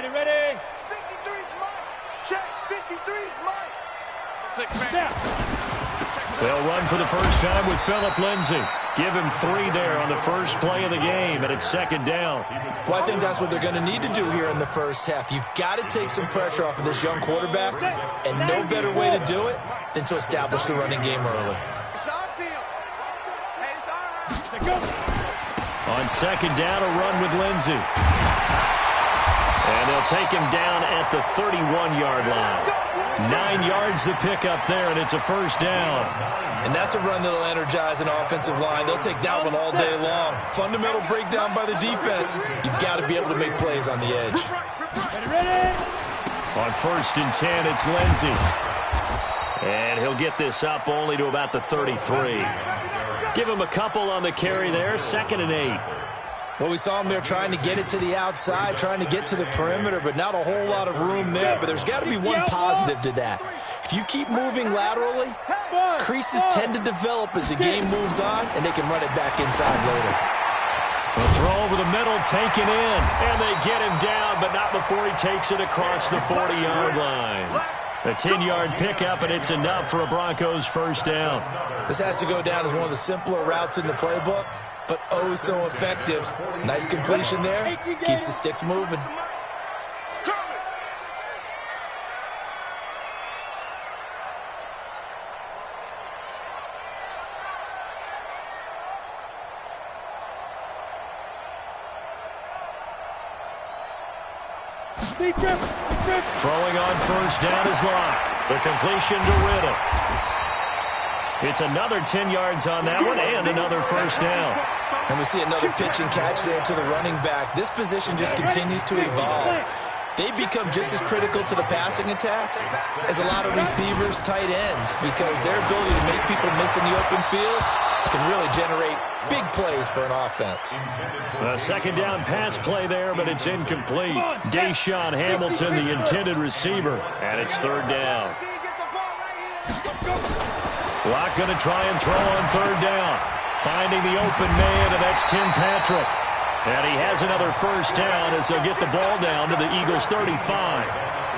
Ready. 53's mine. Check. 53's mine. 6-man. They'll run for the first time with Phillip Lindsay. Give him 3 there on the first play of the game, and it's second down. Well, I think that's what they're going to need to do here in the first half. You've got to take some pressure off of this young quarterback, and no better way to do it than to establish the running game early. On second down, a run with Lindsay. And they'll take him down at the 31-yard line. 9 yards to pick up there, and it's a first down. And that's a run that'll energize an offensive line. They'll take that one all day long. Fundamental breakdown by the defense. You've got to be able to make plays on the edge. Ready. On first and 10, it's Lindsay. And he'll get this up only to about the 33. Give him a couple on the carry there, 2nd and 8. Well, we saw him there trying to get it to the outside, trying to get to the perimeter, but not a whole lot of room there. But there's got to be one positive to that. If you keep moving laterally, creases tend to develop as the game moves on, and they can run it back inside later. The throw over the middle, taken in, and they get him down, but not before he takes it across the 40-yard line. A 10-yard pickup, and it's enough for a Broncos first down. This has to go down as one of the simpler routes in the playbook, but oh so effective. Nice completion there. Keeps the sticks moving. Throwing on first down is Locke. The completion to Riddle. It's another 10 yards on that one and another first down. And we see another pitch and catch there to the running back. This position just continues to evolve. They become just as critical to the passing attack as a lot of receivers, tight ends, because their ability to make people miss in the open field can really generate big plays for an offense. A second down pass play there, but it's incomplete. Deshaun Hamilton, the intended receiver, and it's third down. Locke going to try and throw on third down. Finding the open man, and that's Tim Patrick. And he has another first down as they'll get the ball down to the Eagles' 35.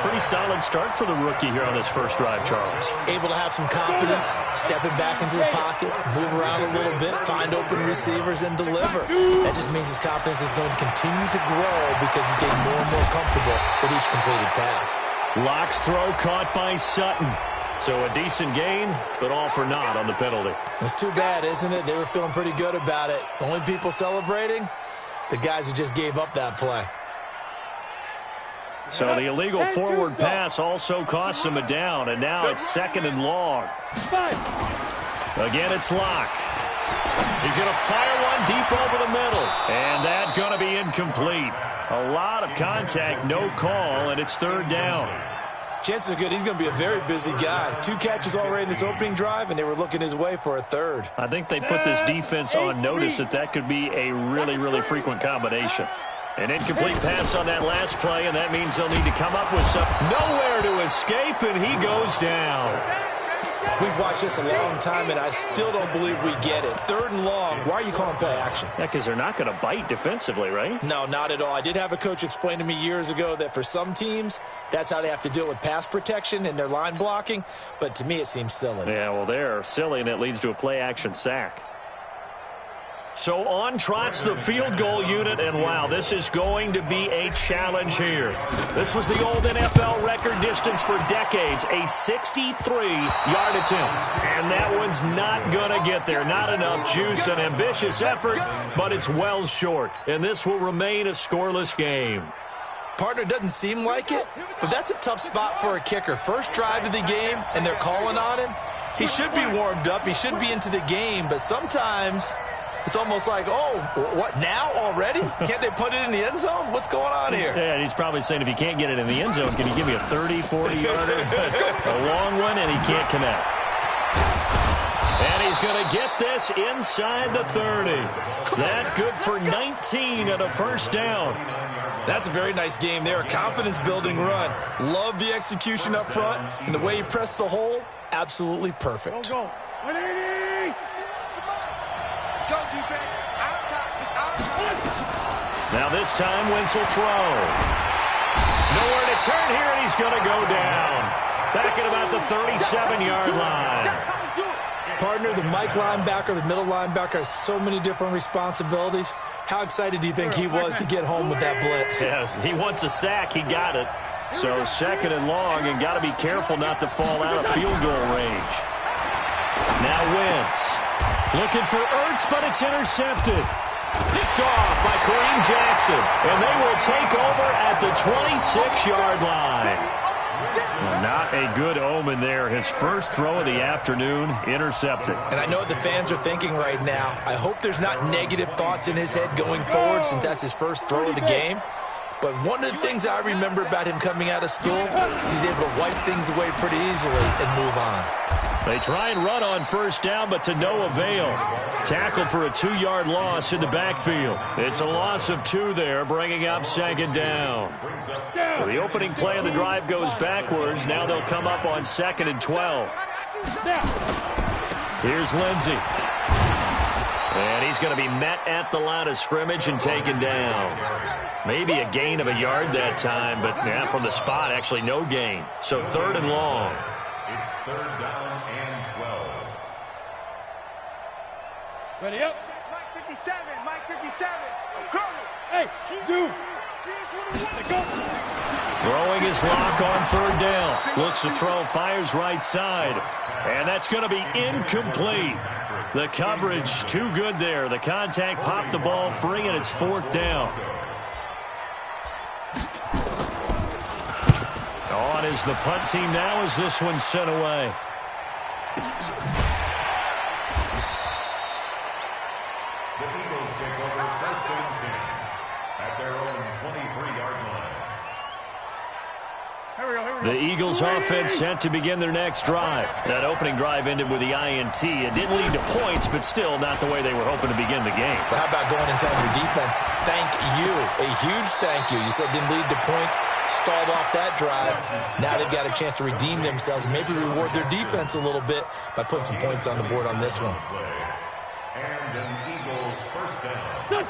Pretty solid start for the rookie here on his first drive, Charles. Able to have some confidence, stepping back into the pocket, move around a little bit, find open receivers, and deliver. That just means his confidence is going to continue to grow because he's getting more and more comfortable with each completed pass. Locke's throw caught by Sutton. So a decent gain, but all for naught on the penalty. It's too bad, isn't it? They were feeling pretty good about it. Only people celebrating, the guys who just gave up that play. So the illegal forward pass also cost him a down, and now it's 2nd and long. Again, it's Locke. He's going to fire one deep over the middle, and that's going to be incomplete. A lot of contact, no call, and it's third down. Chances are good he's going to be a very busy guy. 2 catches already in this opening drive, and they were looking his way for a third. I think they put this defense on notice that could be a really, really frequent combination. An incomplete pass on that last play, and that means they'll need to come up with some. Nowhere to escape, and he goes down. We've watched this a long time, and I still don't believe we get it. 3rd and long. Why are you calling play action? Yeah, because they're not going to bite defensively, right? No, not at all. I did have a coach explain to me years ago that for some teams, that's how they have to deal with pass protection and their line blocking. But to me, it seems silly. Yeah, well, they're silly, and it leads to a play action sack. So on trots the field goal unit, and wow, this is going to be a challenge here. This was the old NFL record distance for decades, a 63-yard attempt. And that one's not going to get there. Not enough juice, an ambitious effort, but it's well short. And this will remain a scoreless game. Partner, doesn't seem like it, but that's a tough spot for a kicker. First drive of the game, and they're calling on him. He should be warmed up. He should be into the game, but sometimes it's almost like, oh, what, now already? Can't they put it in the end zone? What's going on here? Yeah, he's probably saying, if you can't get it in the end zone, can you give me a 30, 40-yarder? A long one, and he can't connect. And he's going to get this inside the 30. That good for 19 and a first down. That's a very nice game there. A confidence-building run. Love the execution up front, and the way he pressed the hole, absolutely perfect. Go. Let's go, defense. Out of time. It's out of time. Now this time, Wentz will throw. Nowhere to turn here, and he's going to go down. Back at about the 37-yard line. Partner, the Mike linebacker, the middle linebacker has so many different responsibilities. How excited do you think he was to get home with that blitz? Yeah, he wants a sack. He got it. So second and long, and got to be careful not to fall out of field goal range. Now Wentz. Looking for Ertz, but it's intercepted. Picked off by Kareem Jackson. And they will take over at the 26-yard line. Not a good omen there. His first throw of the afternoon, intercepted. And I know what the fans are thinking right now. I hope there's not negative thoughts in his head going forward since that's his first throw of the game. But one of the things I remember about him coming out of school is he's able to wipe things away pretty easily and move on. They try and run on first down, but to no avail. Tackled for a 2-yard loss in the backfield. It's a loss of 2 there, bringing up second down. So the opening play of the drive goes backwards. Now they'll come up on 2nd and 12. Here's Lindsey. And he's going to be met at the line of scrimmage and taken down. Maybe a gain of a yard that time, but yeah, from the spot, actually no gain. So 3rd and long. It's 3rd down and 12. Ready up. Mike 57, Mike 57. Hey, zoom. Go. Throwing his lock on 3rd down. Looks to throw, fires right side. And that's going to be incomplete. The coverage too good there. The contact popped the ball free, and it's 4th down. On is the punt team now as this one's sent away. The Eagles take over 1st and 10 at their own 23-yard line. The Eagles offense set to begin their next drive. That opening drive ended with the INT. It didn't lead to points, but still not the way they were hoping to begin the game. But how about going and telling your defense, thank you, a huge thank you. You said didn't lead to points, stalled off that drive. Now they've got a chance to redeem themselves, maybe reward their defense a little bit by putting some points on the board on this one. And an Eagles 1st down.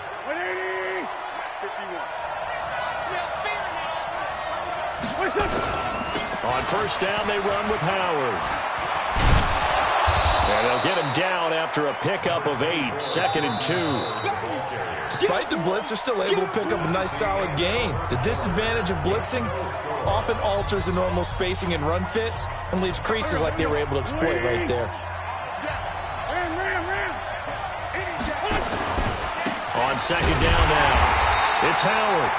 51. On 1st down, they run with Howard. And they'll get him down after a pickup of 8, 2nd and 2. Despite the blitz, they're still able to pick up a nice solid gain. The disadvantage of blitzing often alters the normal spacing and run fits and leaves creases like they were able to exploit right there. On 2nd down now, it's Howard.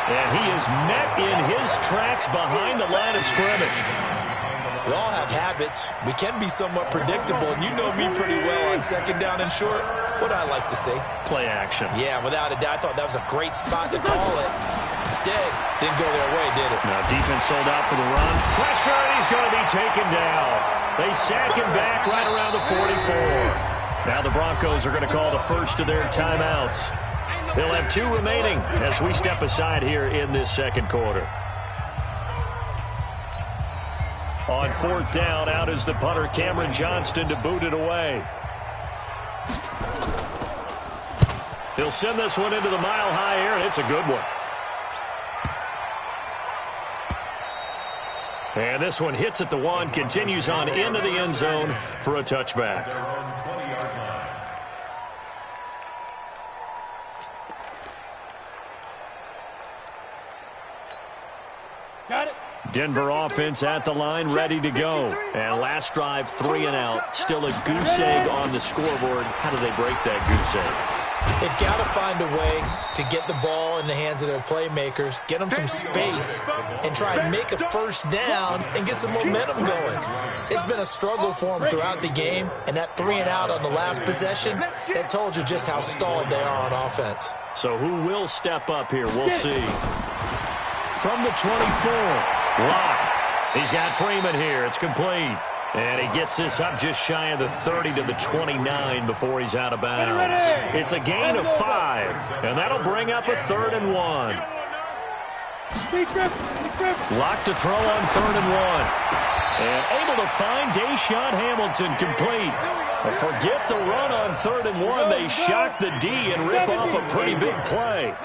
And he is met in his tracks behind the line of scrimmage. We all have habits. We can be somewhat predictable, and you know me pretty well on 2nd down and short. What I like to say? Play action. Yeah, without a doubt, I thought that was a great spot to call it. Instead, didn't go their way, did it? Now defense sold out for the run. Pressure, and he's going to be taken down. They sack him back right around the 44. Now the Broncos are going to call the first of their timeouts. They'll have 2 remaining as we step aside here in this 2nd quarter. On 4th down, out is the punter, Cameron Johnston, to boot it away. He'll send this one into the mile-high air, and it's a good one. And this one hits at the 1, continues on into the end zone for a touchback. Got it. Denver offense at the line, ready to go. And last drive, 3 and out. Still a goose egg on the scoreboard. How do they break that goose egg? They've got to find a way to get the ball in the hands of their playmakers, get them some space, and try and make a first down and get some momentum going. It's been a struggle for them throughout the game, and that 3 and out on the last possession, that told you just how stalled they are on offense. So who will step up here? We'll see. From the 24, Locke. He's got Freeman here. It's complete. And he gets this up just shy of the 30 to the 29 before he's out of bounds. It's a gain of 5, and that'll bring up a 3rd and 1. Locke to throw on 3rd and 1. And able to find Deshaun Hamilton complete. But forget the run on 3rd and 1. They shock the D and rip off a pretty big play.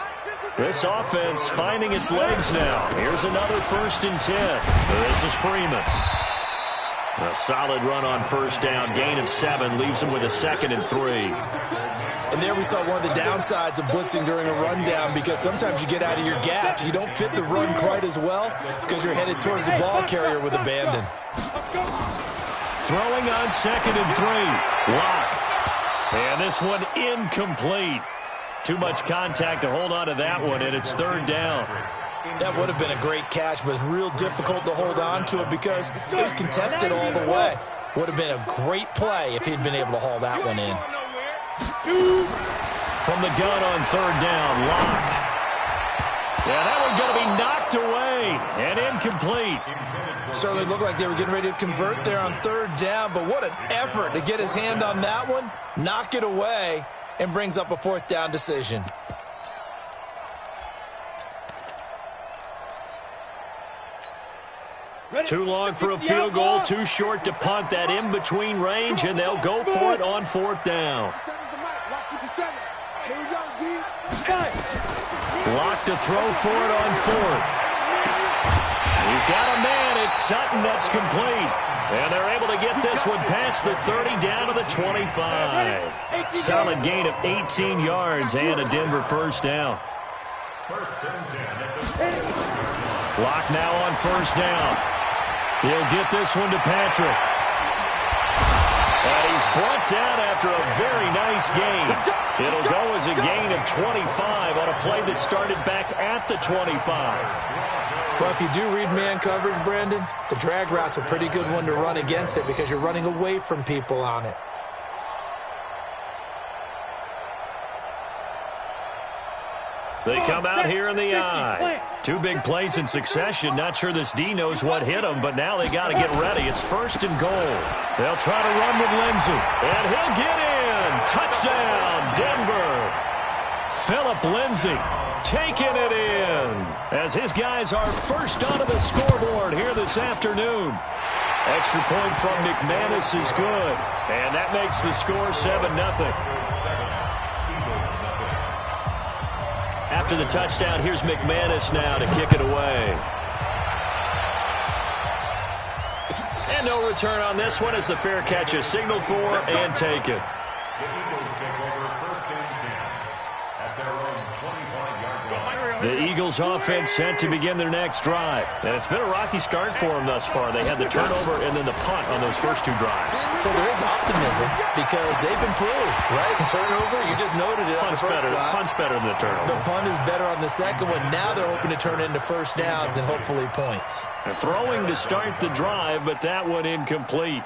This offense finding its legs now. Here's another 1st and 10. This is Freeman. A solid run on 1st down. Gain of 7 leaves him with a 2nd and 3. And there we saw one of the downsides of blitzing during a rundown, because sometimes you get out of your gaps. You don't fit the run quite as well because you're headed towards the ball carrier with abandon. Throwing on 2nd and 3. Lock. And this one incomplete. Too much contact to hold on to that one, and it's 3rd down. That would have been a great catch, but it's real difficult to hold on to it because it was contested all the way. Would have been a great play if he'd been able to haul that one in. From the gun on 3rd down, Lock. Yeah, that one going to be knocked away and incomplete. Certainly looked like they were getting ready to convert there on 3rd down, but what an effort to get his hand on that one, knock it away, and brings up a 4th down decision. Too long for a field goal, too short to punt. That in-between range, and they'll go for it on 4th down. Lock to throw for it on 4th. He's got a man. It's Sutton that's complete. And they're able to get this one past the 30 down to the 25. Solid gain of 18 yards and a Denver 1st down. Lock now on 1st down. He'll get this one to Patrick. And he's brought down after a very nice gain. It'll go as a gain of 25 on a play that started back at the 25. Well, if you do read man coverage, Brandon, the drag route's a pretty good one to run against it because you're running away from people on it. They come out here in the eye. 2 big plays in succession. Not sure this D knows what hit him, but now they got to get ready. It's 1st and goal. They'll try to run with Lindsey. And he'll get in. Touchdown, Denver. Phillip Lindsey taking it in as his guys are first onto the scoreboard here this afternoon. Extra point from McManus is good. And that makes the score 7-0. After the touchdown, here's McManus now to kick it away. And no return on this one as the fair catch is signaled for and taken. The Eagles offense set to begin their next drive. And it's been a rocky start for them thus far. They had the turnover and then the punt on those first 2 drives. So there is optimism because they've improved, right? And turnover, you just noted it. Punt's better than the turnover. The punt is better on the second one. Now they're hoping to turn it into 1st downs and hopefully points. They're throwing to start the drive, but that one incomplete.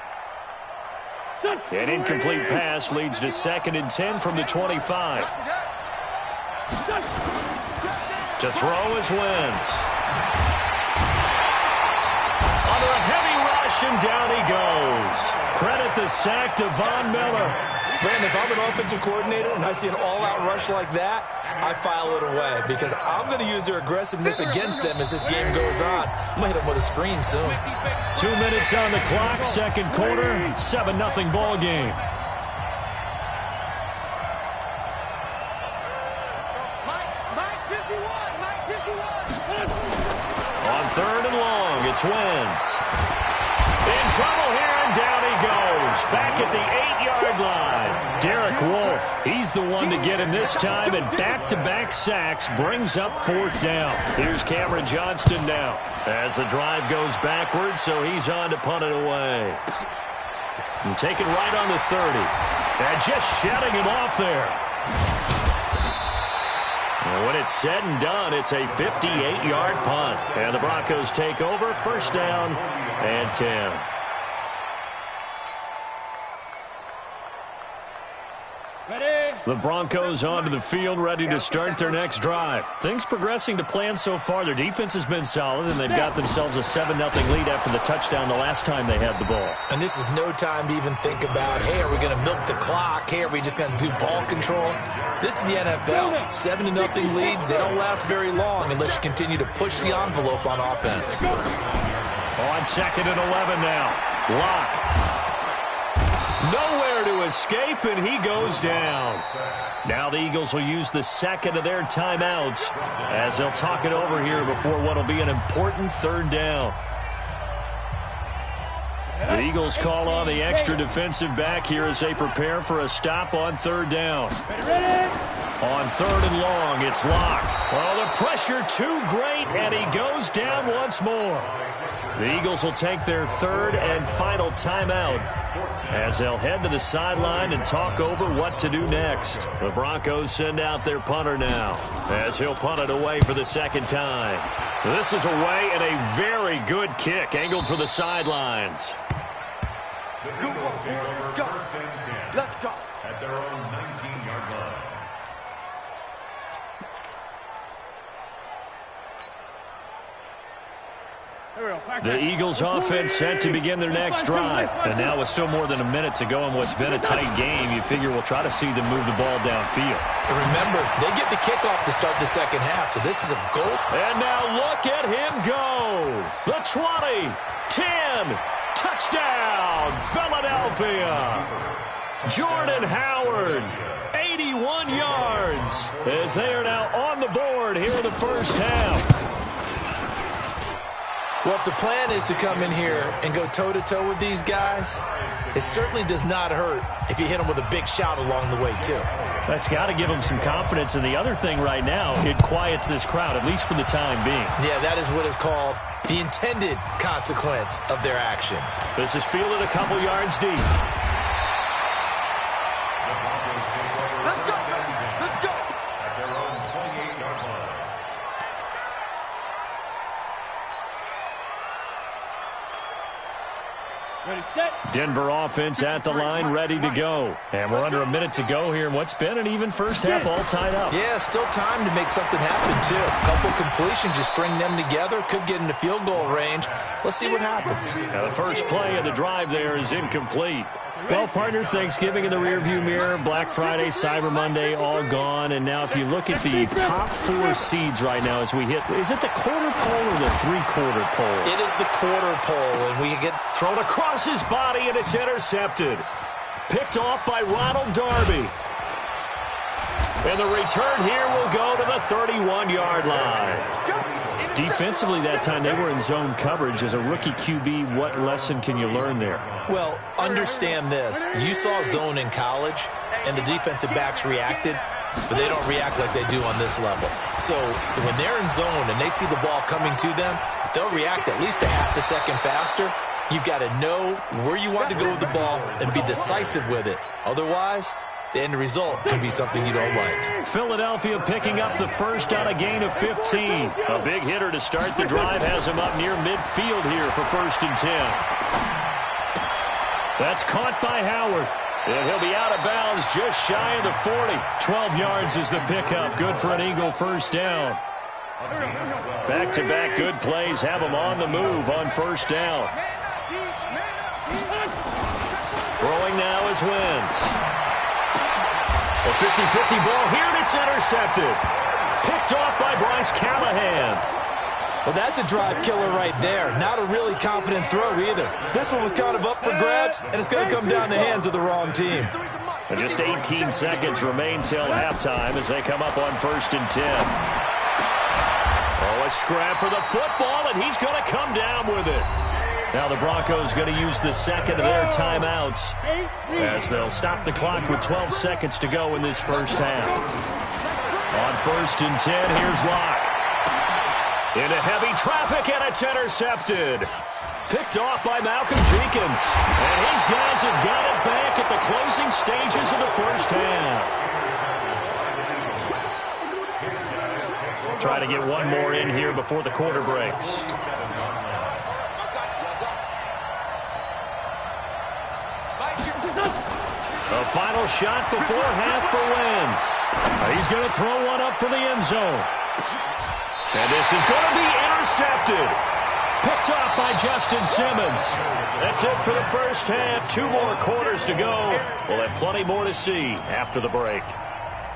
An incomplete pass leads to 2nd and 10 from the 25. To throw is Wentz. Under a heavy rush, and down he goes. Credit the sack to Von Miller. Man, if I'm an offensive coordinator and I see an all-out rush like that, I file it away because I'm going to use their aggressiveness against them as this game goes on. I'm going to hit them with a screen soon. 2 minutes on the clock, 2nd quarter, 7-0 ball game. On 3rd and long, it's Wentz. In trouble here, and down he goes. Back at the 8-yard line. Derek Wolfe, he's the one to get him this time, and back-to-back sacks brings up 4th down. Here's Cameron Johnston now as the drive goes backwards, so he's on to punt it away. And taken right on the 30. And just shutting him off there. And when it's said and done, it's a 58-yard punt. And the Broncos take over, 1st down and 10. The Broncos onto the field, ready to start their next drive. Things progressing to plan so far. Their defense has been solid, and they've got themselves a 7-0 lead after the touchdown the last time they had the ball. And this is no time to even think about, hey, are we going to milk the clock? Hey, are we just going to do ball control? This is the NFL. 7-0 leads. They don't last very long unless you continue to push the envelope on offense. On 2nd and 11 now. Lock. Nowhere to escape, and he goes down. Now the Eagles will use the second of their timeouts as they'll talk it over here before what will be an important third down. The Eagles call on the extra defensive back here as they prepare for a stop on third down. On third and long, it's Locke. Oh, the pressure too great, and he goes down once more. The Eagles will take their third and final timeout as they'll head to the sideline and talk over what to do next. The Broncos send out their punter now as he'll punt it away for the second time. This is away and a very good kick angled for the sidelines. The Eagles take over first and 10. Let's go. At their own 19-yard line. The Eagles offense set to begin their next drive. And now with still more than a minute to go in what's been a tight game, you figure we'll try to see them move the ball downfield. And remember, they get the kickoff to start the second half, so this is a goal. And now look at him go. The 20, 10, touchdown, Philadelphia. Jordan Howard, 81 yards, as they are now on the board here in the first half. Well, if the plan is to come in here and go toe-to-toe with these guys, it certainly does not hurt if you hit them with a big shout along the way, too. That's got to give them some confidence. And the other thing right now, it quiets this crowd, at least for the time being. Yeah, that is what is called the intended consequence of their actions. This is fielded a couple yards deep. Let's go. Let's go. At their own 28-yard line. Ready, set. Denver offense at the line, ready to go. And we're under a minute to go here in what's been an even first half, all tied up. Yeah, still time to make something happen, too. A couple completions, just string them together, could get into field goal range. Let's see what happens. Now the first play of the drive there is incomplete. Well, partner, Thanksgiving in the rearview mirror, Black Friday, Cyber Monday, all gone. And now if you look at the top four seeds right now as we hit, is it the quarter pole or the three-quarter pole? It is the quarter pole, and we get Thrown across his body, and it's intercepted. Picked off by Ronald Darby. And the return here will go to the 31-yard line. Defensively that time, they were in zone coverage. As a rookie QB, what lesson can you learn there? Well, understand this. You saw zone in college, and the defensive backs reacted, but they don't react like they do on this level. So when they're in zone and they see the ball coming to them, they'll react at least a half a second faster. You've got to know where you want to go with the ball and be decisive with it. Otherwise, the end result can be something you don't like. Philadelphia picking up the first on a gain of 15. A big hitter to start the drive has him up near midfield here for first and 10. That's caught by Howard. And he'll be out of bounds just shy of the 40. 12 yards is the pickup. Good for an Eagle first down. Back-to-back good plays have him on the move on first down. Throwing now is Wentz. A 50-50 ball here, and it's intercepted. Picked off by Bryce Callahan. Well, that's a drive killer right there. Not a really confident throw either. This one was kind of up for grabs, and it's going to come down the hands of the wrong team. And just 18 seconds remain till halftime as they come up on first and 10. Oh, a scrap for the football, and he's going to come down with it. Now the Broncos going to use the second of their timeouts as they'll stop the clock with 12 seconds to go in this first half. On first and 10, here's Locke. Into heavy traffic, and it's intercepted. Picked off by Malcolm Jenkins. And his guys have got it back at the closing stages of the first half. Try to get one more in here before the quarter breaks. A final shot before half for Wentz. He's going to throw one up for the end zone. And this is going to be intercepted. Picked off by Justin Simmons. That's it for the first half. 2 more quarters to go. We'll have plenty more to see after the break.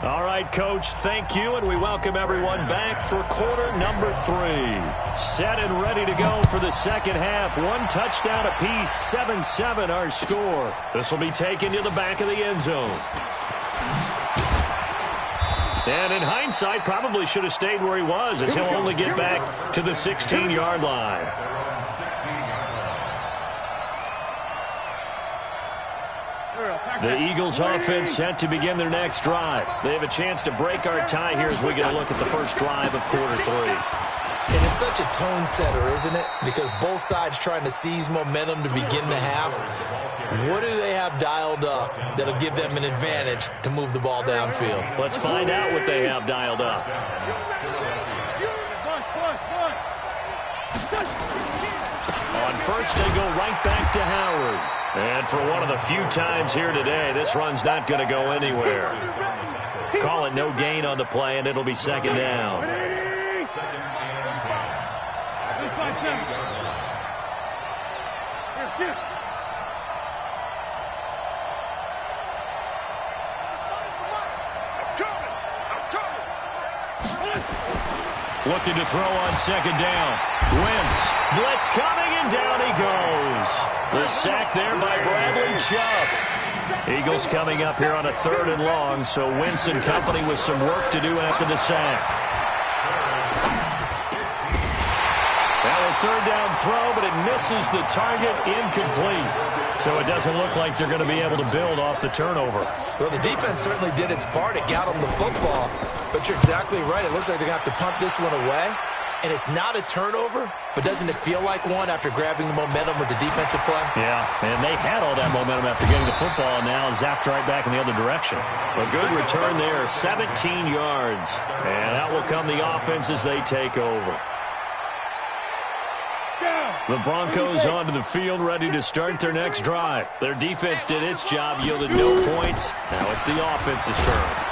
All right, Coach, thank you, and we welcome everyone back for quarter number 3. Set and ready to go for the second half. 1 touchdown apiece, 7-7 our score. This will be taken to the back of the end zone. And in hindsight, probably should have stayed where he was, as he'll only get back to the 16-yard line. The Eagles offense set to begin their next drive. They have a chance to break our tie here as we get a look at the first drive of quarter 3. And it's such a tone setter, isn't it? Because both sides trying to seize momentum to begin the half. What do they have dialed up that'll give them an advantage to move the ball downfield? Let's find out what they have dialed up. On first, they go right back to Howard. And for one of the few times here today, this run's not going to go anywhere. Call it no gain on the play, and it'll be second down. Looking to throw on second down. Wentz. Blitz coming, and down he goes. The sack there by Bradley Chubb. Eagles coming up here on a 3rd and long, so Wentz and company with some work to do after the sack. Now a 3rd down throw, but it misses the target, incomplete. So it doesn't look like they're going to be able to build off the turnover. Well, the defense certainly did its part. It got them the football. But you're exactly right. It looks like they're going to have to punt this one away. And it's not a turnover, but doesn't it feel like one after grabbing the momentum with the defensive play? Yeah, and they had all that momentum after getting the football, and now zapped right back in the other direction. A good return there, 17 yards. And out will come the offense as they take over. The Broncos onto the field, ready to start their next drive. Their defense did its job, yielded no points. Now it's the offense's turn.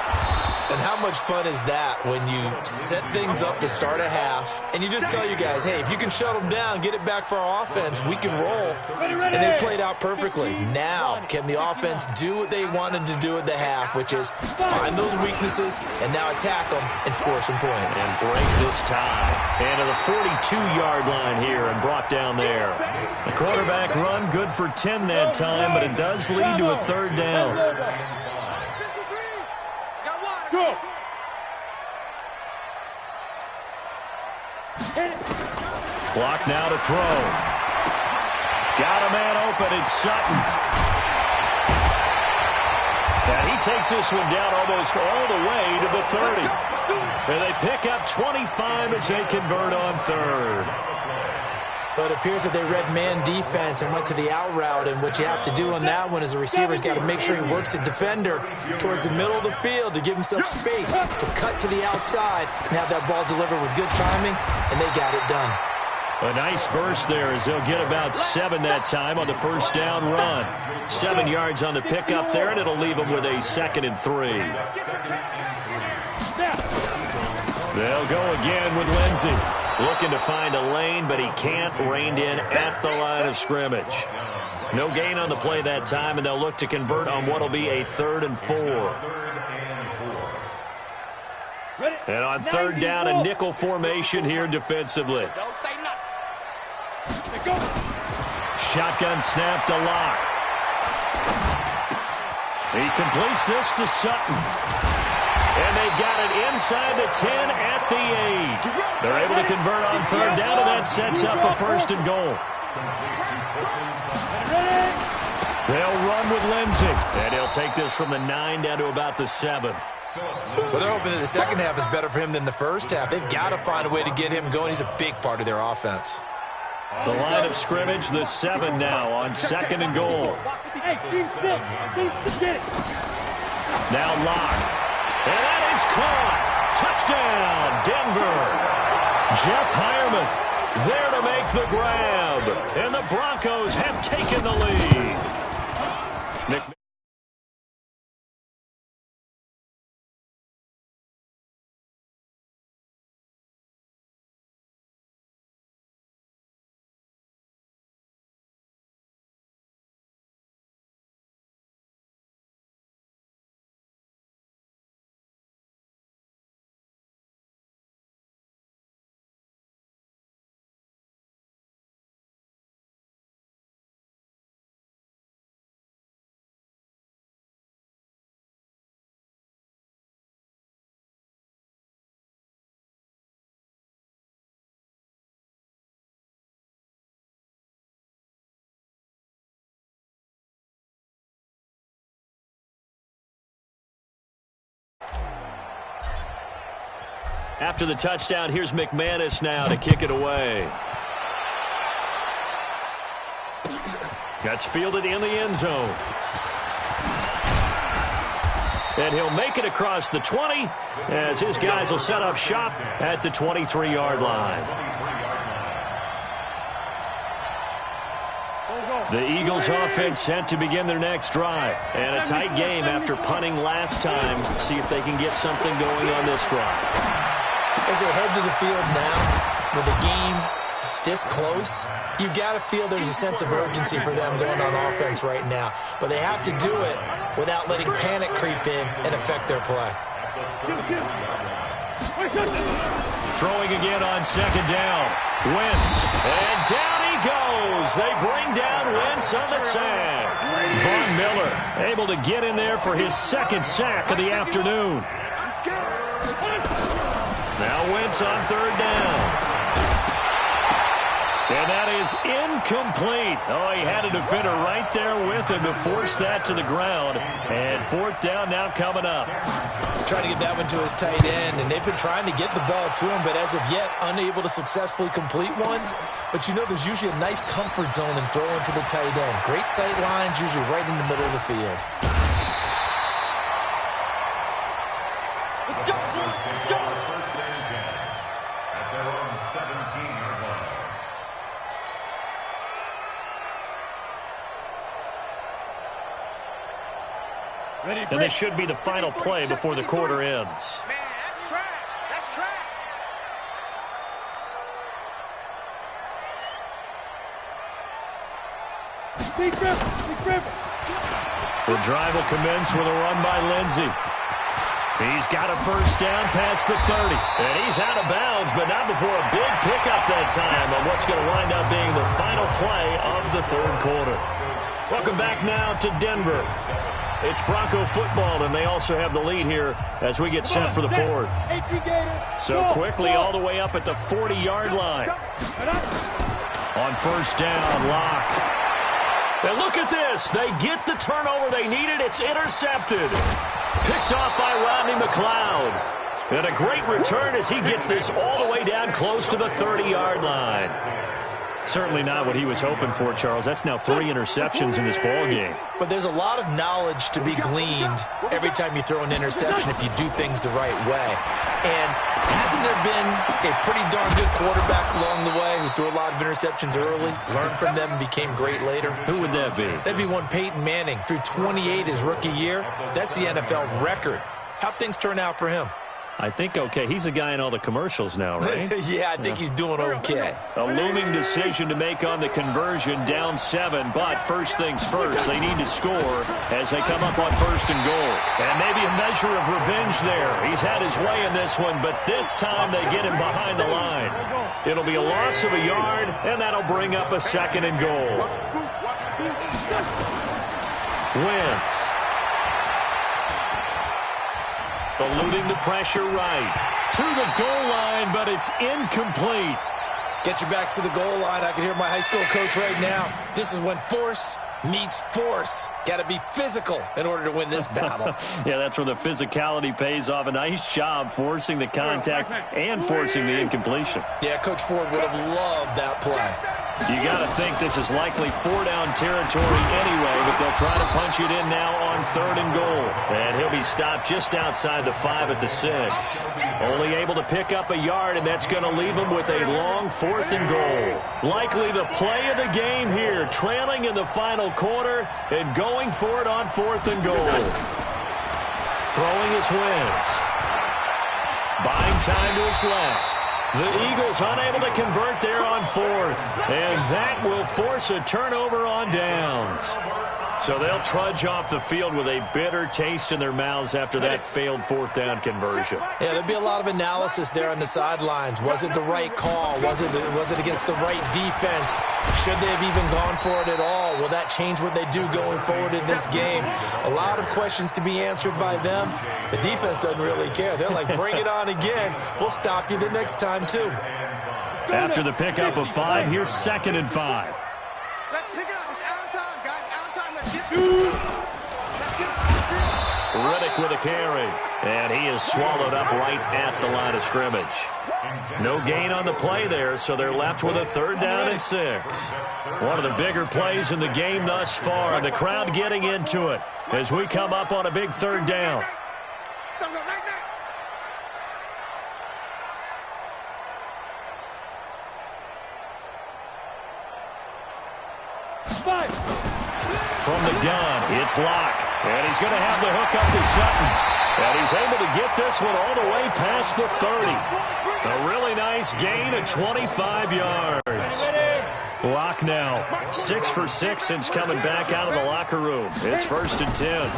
And how much fun is that when you set things up to start a half, and you just tell you guys, hey, if you can shut them down, get it back for our offense, we can roll. And it played out perfectly. Now, can the offense do what they wanted to do at the half, which is find those weaknesses and now attack them and score some points. And break this tie. And to the 42-yard line here and brought down there. The quarterback run good for 10 that time, but it does lead to a 3rd down. Go! Block now to throw. Got a man open. It's Sutton. And he takes this one down almost all the way to the 30. And they pick up 25 as they convert on 3rd. But it appears that they read man defense and went to the out route, and what you have to do on that one is the receiver's got to make sure he works the defender towards the middle of the field to give himself space to cut to the outside and have that ball delivered with good timing, and they got it done. A nice burst there as they'll get about 7 that time on the first down run. 7 yards on the pickup there, and it'll leave them with a 2nd and 3. They'll go again with Lindsey. Looking to find a lane, but he can't. Reined in at the line of scrimmage. No gain on the play that time, and they'll look to convert on what will be a 3rd and 4. And on 3rd down, a nickel formation here defensively. Shotgun snap to Locke. He completes this to Sutton. And they've got it inside the 10 at the 8. They're able to convert on 3rd down, and that sets up a 1st and goal. They'll run with Lindsey. And he'll take this from the 9 down to about the 7. Well, they're hoping that the second half is better for him than the first half. They've got to find a way to get him going. He's a big part of their offense. The line of scrimmage, the 7 now on 2nd and goal. Now Locke. And that is caught. Touchdown, Denver. Jeff Hireman there to make the grab. And the Broncos have taken the lead. After the touchdown, here's McManus now to kick it away. That's fielded in the end zone. And he'll make it across the 20 as his guys will set up shop at the 23-yard line. The Eagles offense set to begin their next drive. And a tight game after punting last time. See if they can get something going on this drive. As they head to the field now, with the game this close, you've got to feel there's a sense of urgency for them going on offense right now. But they have to do it without letting panic creep in and affect their play. Throwing again on second down. Wentz. And down he goes. They bring down Wentz on the sack. Von Miller able to get in there for his second sack of the afternoon. Now Wentz on third down. And that is incomplete. Oh, he had a defender right there with him to force that to the ground. And fourth down now coming up. Trying to get that one to his tight end, and they've been trying to get the ball to him, but as of yet, unable to successfully complete one. But you know there's usually a nice comfort zone in throwing to the tight end. Great sight lines, usually right in the middle of the field. Let's go! Let's go! First and 10 at their own 17-yard line. And this should be the final play before the quarter ends. Man, that's trash. That's trash. Big river. The drive will commence with a run by Lindsey. He's got a first down past the 30. And he's out of bounds, but not before a big pickup that time on what's going to wind up being the final play of the third quarter. Welcome back now to Denver. It's Bronco football, and they also have the lead here as we get set for the fourth. So quickly all the way up at the 40-yard line. On first down, Locke. And look at this. They get the turnover they needed. It's intercepted. Picked off by Rodney McLeod. And a great return as he gets this all the way down close to the 30-yard line. Certainly not what he was hoping for, Charles. That's now 3 interceptions in this ball game. But there's a lot of knowledge to be gleaned every time you throw an interception if you do things the right way. And hasn't there been a pretty darn good quarterback along the way who threw a lot of interceptions early, learned from them, and became great later? Who would that be? That'd be one Peyton Manning. Threw 28 his rookie year. That's the NFL record. How'd things turn out for him? I think okay. He's a guy in all the commercials now, right? Yeah, I think he's doing okay. A looming decision to make on the conversion, down 7. But first things first, they need to score as they come up on first and goal. And maybe a measure of revenge there. He's had his way in this one, but this time they get him behind the line. It'll be a loss of a yard, and that'll bring up a second and goal. Wentz. Eluding the pressure right. To the goal line, but it's incomplete. Get your backs to the goal line. I can hear my high school coach right now. This is when force meets force. Got to be physical in order to win this battle. Yeah, that's where the physicality pays off. A nice job forcing the contact and forcing the incompletion. Yeah, Coach Ford would have loved that play. You got to think this is likely 4-down territory anyway, but they'll try to punch it in now on third and goal. And he'll be stopped just outside the 5 at the 6. Only able to pick up a yard, and that's going to leave him with a long 4th and goal. Likely the play of the game here, trailing in the final quarter and going for it on 4th and goal. Throwing his Wentz. Buying time to his left. The Eagles unable to convert there on 4th. And that will force a turnover on downs. So they'll trudge off the field with a bitter taste in their mouths after that failed 4th down conversion. Yeah, there'll be a lot of analysis there on the sidelines. Was it the right call? Was it against the right defense? Should they have even gone for it at all? Will that change what they do going forward in this game? A lot of questions to be answered by them. The defense doesn't really care. They're like, bring it on again. We'll stop you the next time, too. After the pickup of 5, here's 2nd and 5. Let's pick it up. It's out of time, guys. Out of time. Let's get it. Let's get it. Riddick with a carry. And he is swallowed up right at the line of scrimmage. No gain on the play there, so they're left with a 3rd down and 6. One of the bigger plays in the game thus far, and the crowd getting into it as we come up on a big 3rd down. From the gun, it's Locke. And he's going to have the hook up to Sutton. And he's able to get this one all the way past the 30. A really nice gain of 25 yards. Locke now 6 for 6 since coming back out of the locker room. It's 1st and 10.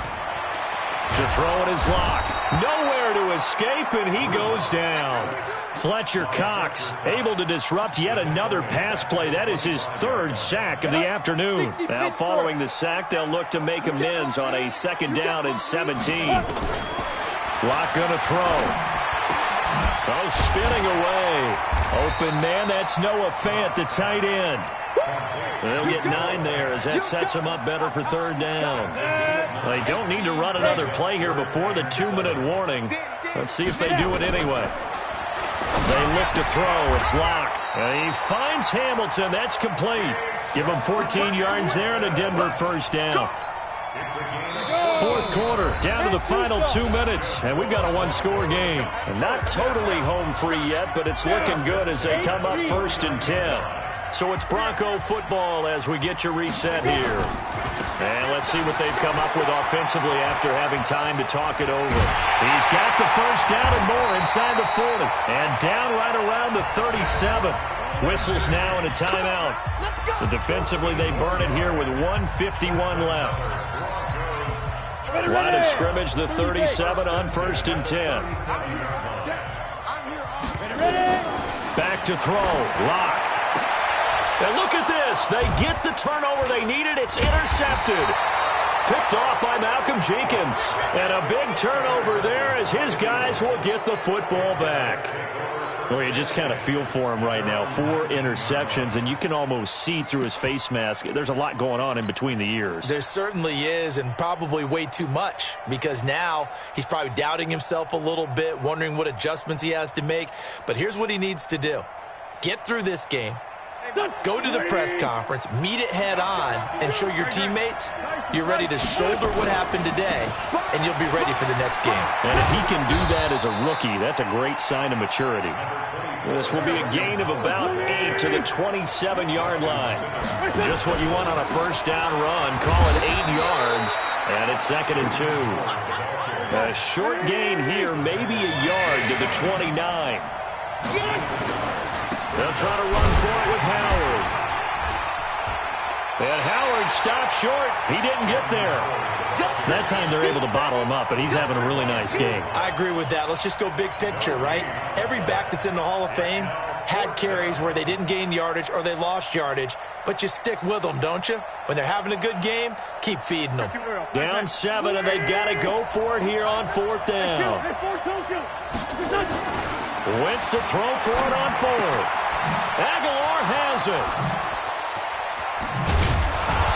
To throw it is Locke. Nowhere to escape, and he goes down. Fletcher Cox able to disrupt yet another pass play. That is his 3rd sack of the afternoon. Now following the sack, they'll look to make amends on a 2nd down and 17. Locke going to throw. Oh, spinning away. Open man, that's Noah Fant, the tight end. They'll get 9 there as that sets them up better for 3rd down. They don't need to run another play here before the 2-minute warning. Let's see if they do it anyway. They look to throw. It's Locke. And he finds Hamilton. That's complete. Give him 14 yards there and a Denver 1st down. 4th quarter, down to the final 2 minutes, and we've got a 1-score game. And not totally home free yet, but it's looking good as they come up 1st and 10. So it's Bronco football as we get you reset here. And let's see what they've come up with offensively after having time to talk it over. He's got the 1st down and more inside the 40. And down right around the 37. Whistles now and a timeout. So defensively they burn it here with 1:51 left. Line of scrimmage, the 37 on 1st and 10. Back to throw. Locke. And look at this. They get the turnover they needed. It's intercepted. Picked off by Malcolm Jenkins. And a big turnover there as his guys will get the football back. Well, you just kind of feel for him right now. 4 interceptions, and you can almost see through his face mask. There's a lot going on in between the ears. There certainly is, and probably way too much, because now he's probably doubting himself a little bit, wondering what adjustments he has to make. But here's what he needs to do. Get through this game. Go to the press conference, meet it head on, and show your teammates you're ready to shoulder what happened today, and you'll be ready for the next game. And if he can do that as a rookie, that's a great sign of maturity. This will be a gain of about 8 to the 27-yard line. Just what you want on a 1st down run. Call it 8 yards, and it's 2nd and 2. A short gain here, maybe a yard to the 29. They'll try to run for it with Howard. And Howard stopped short. He didn't get there. That time they're able to bottle him up, and he's having a really nice game. I agree with that. Let's just go big picture, right? Every back that's in the Hall of Fame had carries where they didn't gain yardage or they lost yardage, but you stick with them, don't you? When they're having a good game, keep feeding them. Down 7, and they've got to go for it here on 4th down. Wentz to throw for it on 4th. Aguilar has it.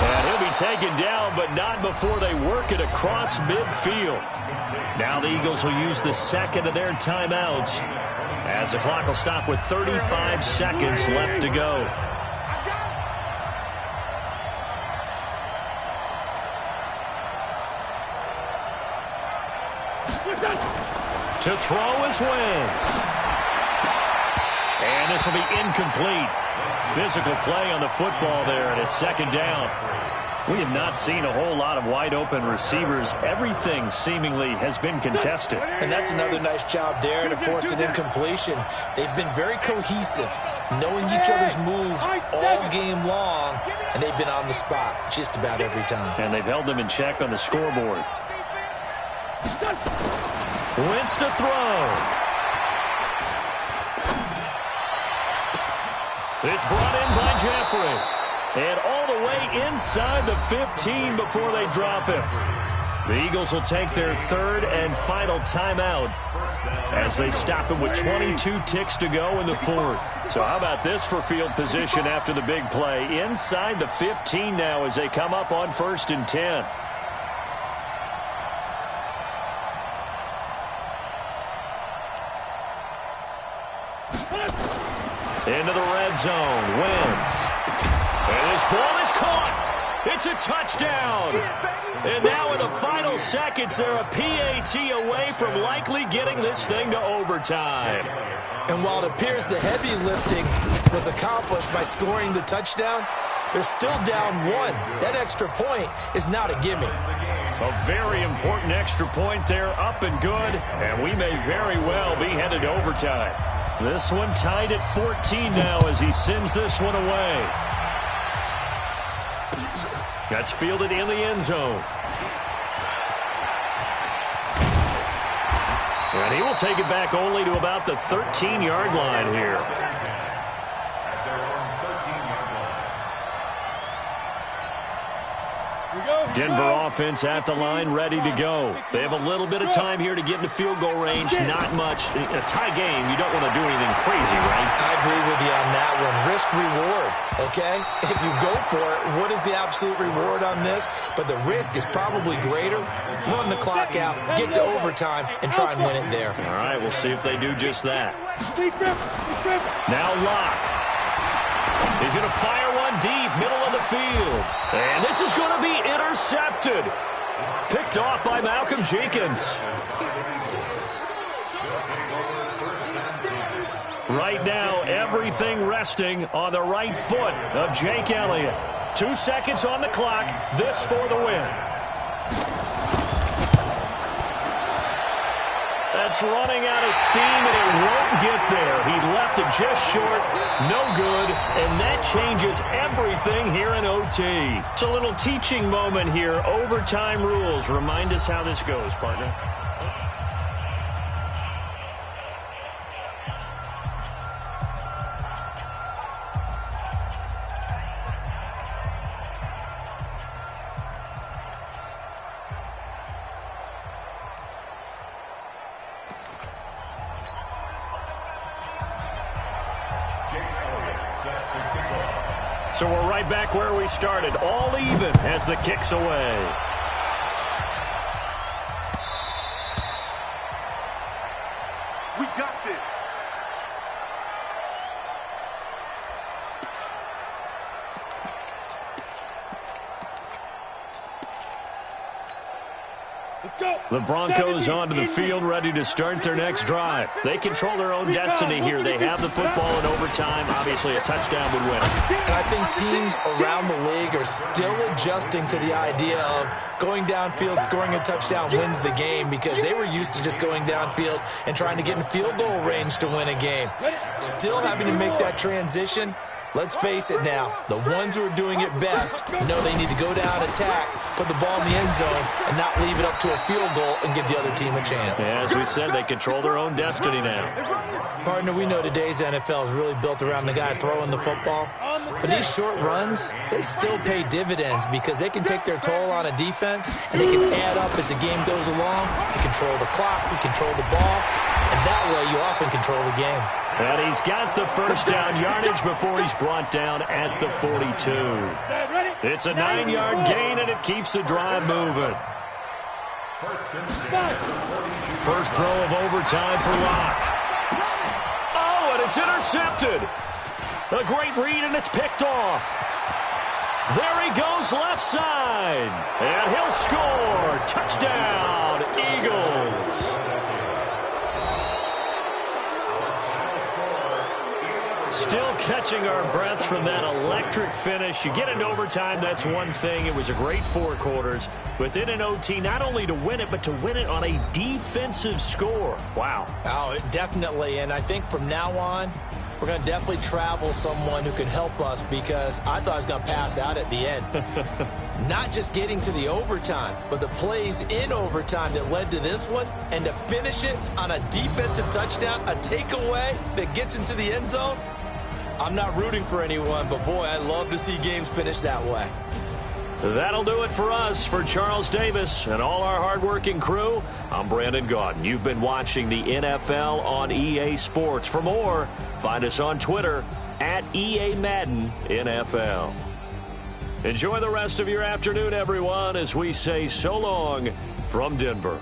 And he'll be taken down, but not before they work it across midfield. Now the Eagles will use the 2nd of their timeouts as the clock will stop with 35 seconds left to go. To throw is Wentz. And this will be incomplete. Physical play on the football there, and it's 2nd down. We have not seen a whole lot of wide-open receivers. Everything seemingly has been contested. And that's another nice job there to force an incompletion. They've been very cohesive, knowing each other's moves all game long, and they've been on the spot just about every time. And they've held them in check on the scoreboard. Wentz to throw. It's brought in by Jeffrey. And all the way inside the 15 before they drop him. The Eagles will take their 3rd and final timeout as they stop him with 22 ticks to go in the 4th. So how about this for field position after the big play? Inside the 15 now as they come up on 1st and 10. Into the red zone. Wentz. And this ball is caught. It's a touchdown. And now in the final seconds, they're a PAT away from likely getting this thing to overtime. And while it appears the heavy lifting was accomplished by scoring the touchdown, they're still down 1. That extra point is not a gimme. A very important extra point there, up and good, and we may very well be headed to overtime. This one tied at 14 now as he sends this one away. That's fielded in the end zone. And he will take it back only to about the 13-yard line here. Denver offense at the line, ready to go. They have a little bit of time here to get into field goal range. Not much. A tie game, you don't want to do anything crazy, right? I agree with you on that one. Risk-reward, okay? If you go for it, what is the absolute reward on this? But the risk is probably greater. Run the clock out, get to overtime, and try and win it there. All right, we'll see if they do just that. Now Locke. He's going to fire one deep, middle of the field. And this is going to be intercepted. Picked off by Malcolm Jenkins. Right now, everything resting on the right foot of Jake Elliott. 2 seconds on the clock. This for the win. That's running out of steam, and it won't get there. He left it just short, no good, and that changes everything here in OT. It's a little teaching moment here. Overtime rules. Remind us how this goes, partner. So we're right back where we started, all even as the kick's away. We got this. Let's go. The Broncos onto the field, ready to start their next drive. They control their own destiny here. They have the football in overtime. Obviously, a touchdown would win it. And I think teams around the league are still adjusting to the idea of going downfield, scoring a touchdown wins the game, because they were used to just going downfield and trying to get in field goal range to win a game. Still having to make that transition. Let's face it now, the ones who are doing it best know they need to go down, attack, put the ball in the end zone, and not leave it up to a field goal and give the other team a chance. Yeah, as we said, they control their own destiny now. Partner, we know today's NFL is really built around the guy throwing the football. But these short runs, they still pay dividends because they can take their toll on a defense, and they can add up as the game goes along. You control the clock, you control the ball, and that way you often control the game. And he's got the first down yardage before he's brought down at the 42. It's a 9-yard gain, and it keeps the drive moving. First throw of overtime for Locke. Oh, and it's intercepted. A great read, and it's picked off. There he goes left side. And he'll score. Touchdown, Eagles. Still catching our breaths from that electric finish. You get into overtime, that's one thing. It was a great 4 quarters. But then in OT, not only to win it, but to win it on a defensive score. Wow. Oh, definitely. And I think from now on, we're going to definitely travel someone who can help us, because I thought I was going to pass out at the end. Not just getting to the overtime, but the plays in overtime that led to this one, and to finish it on a defensive touchdown, a takeaway that gets into the end zone. I'm not rooting for anyone, but boy, I love to see games finish that way. That'll do it for us. For Charles Davis and all our hardworking crew, I'm Brandon Gaudin. You've been watching the NFL on EA Sports. For more, find us on Twitter at EA Madden NFL. Enjoy the rest of your afternoon, everyone, as we say so long from Denver.